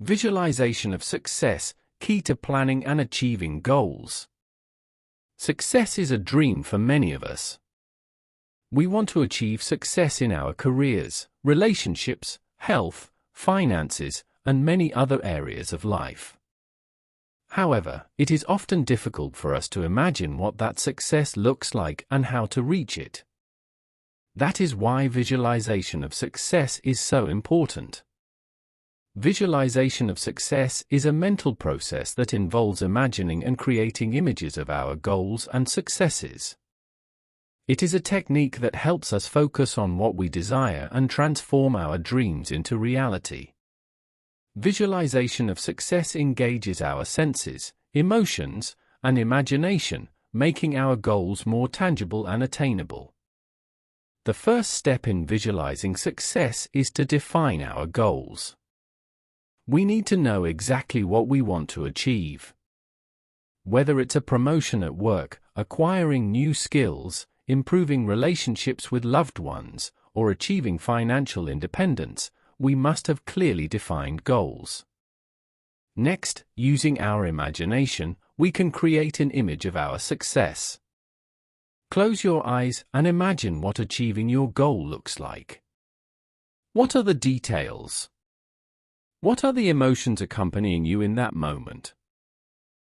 Visualization of success, key to planning and achieving goals. Success is a dream for many of us. We want to achieve success in our careers, relationships, health, finances, and many other areas of life. However, it is often difficult for us to imagine what that success looks like and how to reach it. That is why visualization of success is so important. Visualization of success is a mental process that involves imagining and creating images of our goals and successes. It is a technique that helps us focus on what we desire and transform our dreams into reality. Visualization of success engages our senses, emotions, and imagination, making our goals more tangible and attainable. The first step in visualizing success is to define our goals. We need to know exactly what we want to achieve. Whether it's a promotion at work, acquiring new skills, improving relationships with loved ones, or achieving financial independence, we must have clearly defined goals. Next, using our imagination, we can create an image of our success. Close your eyes and imagine what achieving your goal looks like. What are the details? What are the emotions accompanying you in that moment?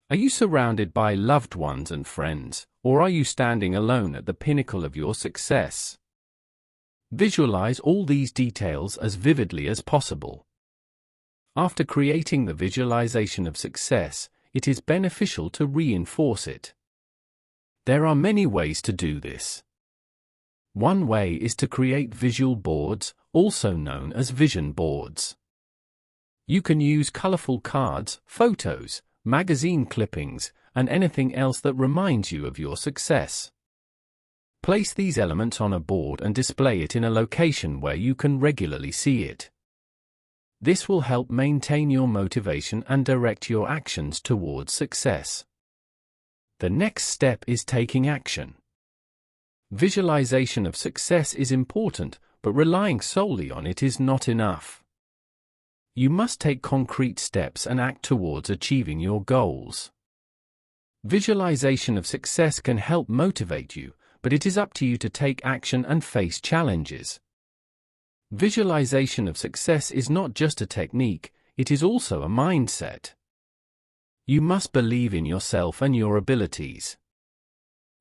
Are you surrounded by loved ones and friends, or are you standing alone at the pinnacle of your success? Visualize all these details as vividly as possible. After creating the visualization of success, it is beneficial to reinforce it. There are many ways to do this. One way is to create visual boards, also known as vision boards. You can use colorful cards, photos, magazine clippings, and anything else that reminds you of your success. Place these elements on a board and display it in a location where you can regularly see it. This will help maintain your motivation and direct your actions towards success. The next step is taking action. Visualization of success is important, but relying solely on it is not enough. You must take concrete steps and act towards achieving your goals. Visualization of success can help motivate you, but it is up to you to take action and face challenges. Visualization of success is not just a technique, it is also a mindset. You must believe in yourself and your abilities.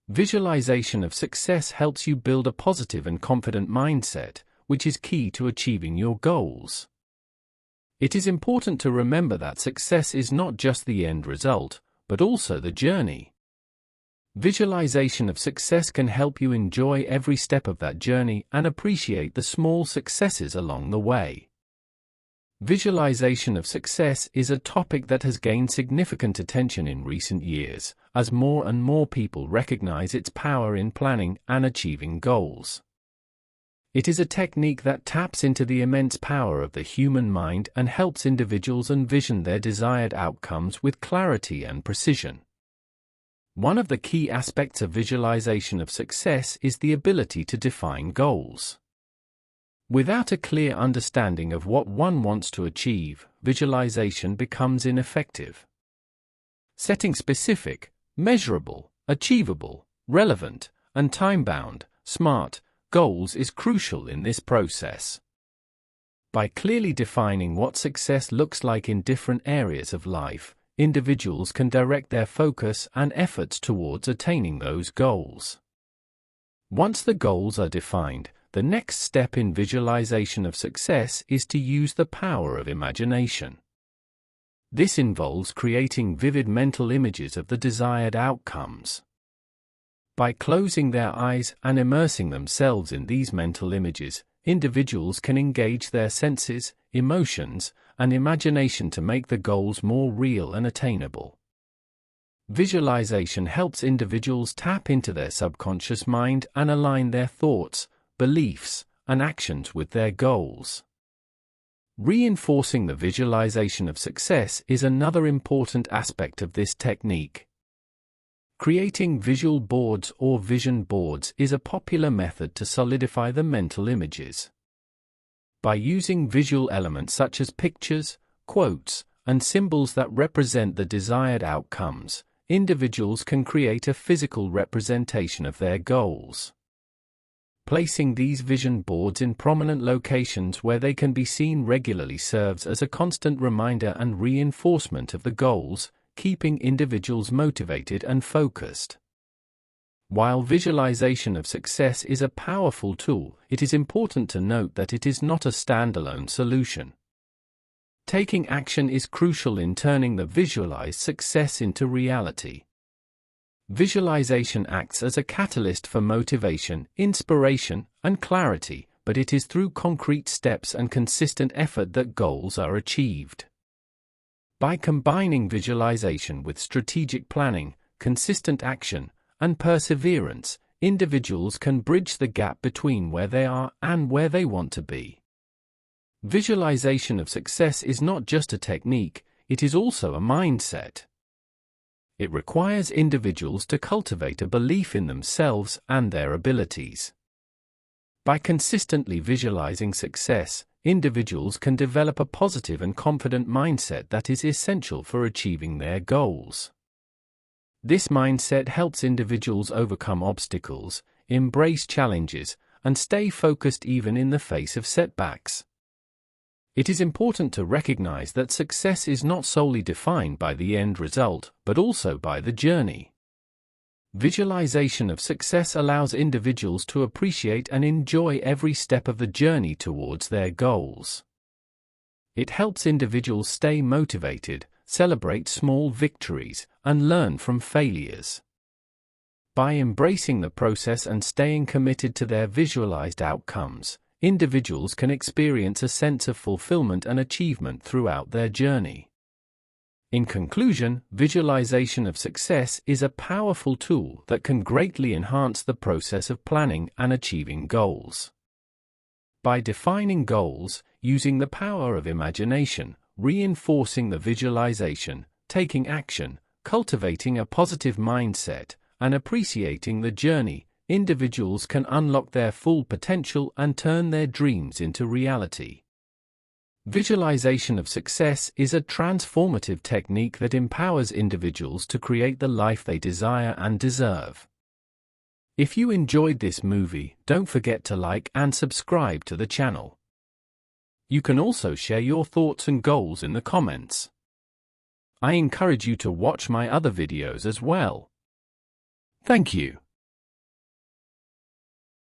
Visualization of success helps you build a positive and confident mindset, which is key to achieving your goals. It is important to remember that success is not just the end result, but also the journey. Visualization of success can help you enjoy every step of that journey and appreciate the small successes along the way. Visualization of success is a topic that has gained significant attention in recent years, as more and more people recognize its power in planning and achieving goals. It is a technique that taps into the immense power of the human mind and helps individuals envision their desired outcomes with clarity and precision. One of the key aspects of visualization of success is the ability to define goals. Without a clear understanding of what one wants to achieve, visualization becomes ineffective. Setting specific, measurable, achievable, relevant, and time-bound, SMART goals is crucial in this process. By clearly defining what success looks like in different areas of life, individuals can direct their focus and efforts towards attaining those goals. Once the goals are defined, the next step in visualization of success is to use the power of imagination. This involves creating vivid mental images of the desired outcomes. By closing their eyes and immersing themselves in these mental images, individuals can engage their senses, emotions, and imagination to make the goals more real and attainable. Visualization helps individuals tap into their subconscious mind and align their thoughts, beliefs, and actions with their goals. Reinforcing the visualization of success is another important aspect of this technique. Creating visual boards or vision boards is a popular method to solidify the mental images. By using visual elements such as pictures, quotes, and symbols that represent the desired outcomes, individuals can create a physical representation of their goals. Placing these vision boards in prominent locations where they can be seen regularly serves as a constant reminder and reinforcement of the goals, keeping individuals motivated and focused. While visualization of success is a powerful tool, it is important to note that it is not a standalone solution. Taking action is crucial in turning the visualized success into reality. Visualization acts as a catalyst for motivation, inspiration, and clarity, but it is through concrete steps and consistent effort that goals are achieved. By combining visualization with strategic planning, consistent action, and perseverance, individuals can bridge the gap between where they are and where they want to be. Visualization of success is not just a technique, it is also a mindset. It requires individuals to cultivate a belief in themselves and their abilities. By consistently visualizing success, individuals can develop a positive and confident mindset that is essential for achieving their goals. This mindset helps individuals overcome obstacles, embrace challenges, and stay focused even in the face of setbacks. It is important to recognize that success is not solely defined by the end result, but also by the journey. Visualization of success allows individuals to appreciate and enjoy every step of the journey towards their goals. It helps individuals stay motivated, celebrate small victories, and learn from failures. By embracing the process and staying committed to their visualized outcomes, individuals can experience a sense of fulfillment and achievement throughout their journey. In conclusion, visualization of success is a powerful tool that can greatly enhance the process of planning and achieving goals. By defining goals, using the power of imagination, reinforcing the visualization, taking action, cultivating a positive mindset, and appreciating the journey, individuals can unlock their full potential and turn their dreams into reality. Visualization of success is a transformative technique that empowers individuals to create the life they desire and deserve. If you enjoyed this movie, don't forget to like and subscribe to the channel. You can also share your thoughts and goals in the comments. I encourage you to watch my other videos as well. Thank you.